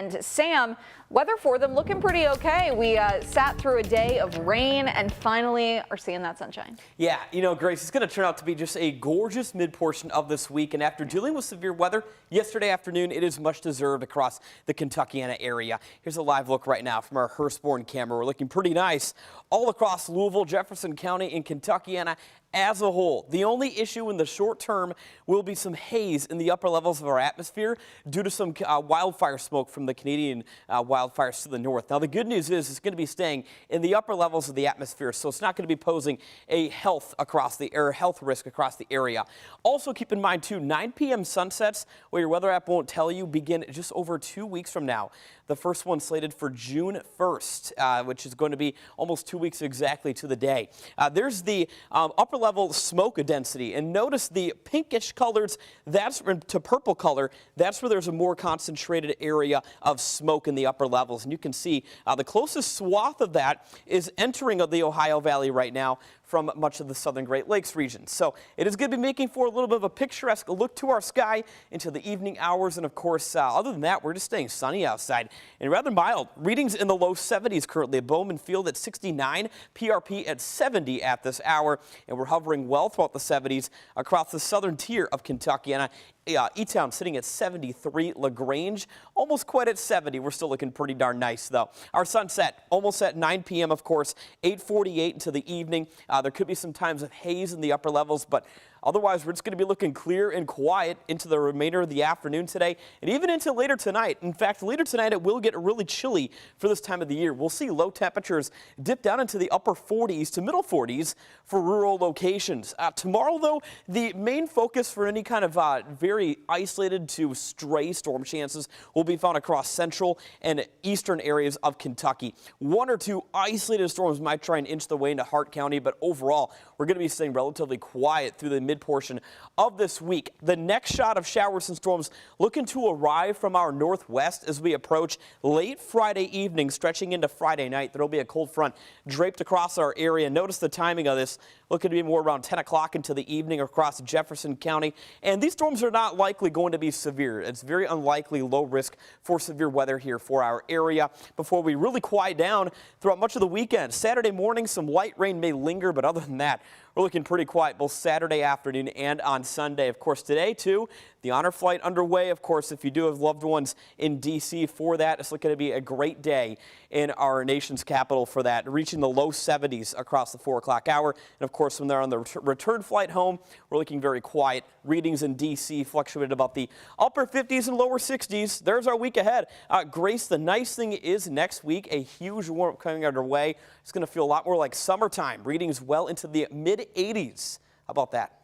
And Sam, weather for them looking pretty okay. We sat through a day of rain and finally are seeing that sunshine. Yeah, you know, Grace, it's going to turn out to be just a gorgeous mid-portion of this week. And after dealing with severe weather yesterday afternoon, it is much deserved across the Kentuckiana area. Here's a live look right now from our Hurstbourne camera. We're looking pretty nice all across Louisville, Jefferson County, and Kentuckiana as a whole. The only issue in the short term will be some haze in the upper levels of our atmosphere due to some wildfire smoke from the Canadian wildfires to the north. Now, the good news is it's going to be staying in the upper levels of the atmosphere, so it's not going to be posing a health risk across the area. Also, keep in mind, too, 9 p.m. sunsets, where your weather app won't tell you, begin just over 2 weeks from now. The first one slated for June 1st, which is going to be almost 2 weeks exactly to the day. There's the upper level smoke density, and notice the pinkish colors, that's to purple color, that's where there's a more concentrated area of smoke in the upper levels. And you can see the closest swath of that is entering the Ohio Valley right now from much of the southern Great Lakes region. So it is going to be making for a little bit of a picturesque look to our sky into the evening hours. And of course, other than that, we're just staying sunny outside and rather mild. Readings in the low 70s currently at Bowman Field at 69, PRP at 70 at this hour. And we're hovering well throughout the 70s across the southern tier of Kentuckiana. E-Town sitting at 73, LaGrange almost quite at 70. We're still looking pretty darn nice, though. Our sunset almost at 9 p.m., of course, 8:48 into the evening. There could be some times of haze in the upper levels, but otherwise, we're just going to be looking clear and quiet into the remainder of the afternoon today and even into later tonight. In fact, later tonight, it will get really chilly for this time of the year. We'll see low temperatures dip down into the upper 40s to middle 40s for rural locations. Tomorrow, though, the main focus for any kind of very isolated to stray storm chances will be found across central and eastern areas of Kentucky. 1 or 2 isolated storms might try and inch their way into Hart County, but overall, we're going to be staying relatively quiet through the mid-portion of this week. The next shot of showers and storms looking to arrive from our northwest as we approach late Friday evening, stretching into Friday night. There will be a cold front draped across our area. Notice the timing of this, looking to be more around 10 o'clock into the evening across Jefferson County. And these storms are not likely going to be severe. It's very unlikely low risk for severe weather here for our area before we really quiet down throughout much of the weekend. Saturday morning, some light rain may linger, but other than that, we're looking pretty quiet both Saturday afternoon and on Sunday. Of course, today, too, the honor flight underway. Of course, if you do have loved ones in D.C. for that, it's looking to be a great day in our nation's capital for that, reaching the low 70s across the 4 o'clock hour. And, of course, when they're on the return flight home, we're looking very quiet. Readings in D.C. fluctuated about the upper 50s and lower 60s. There's our week ahead. Grace, the nice thing is next week, a huge warm-up coming underway. It's going to feel a lot more like summertime. Readings well into the mid-80s. How about that?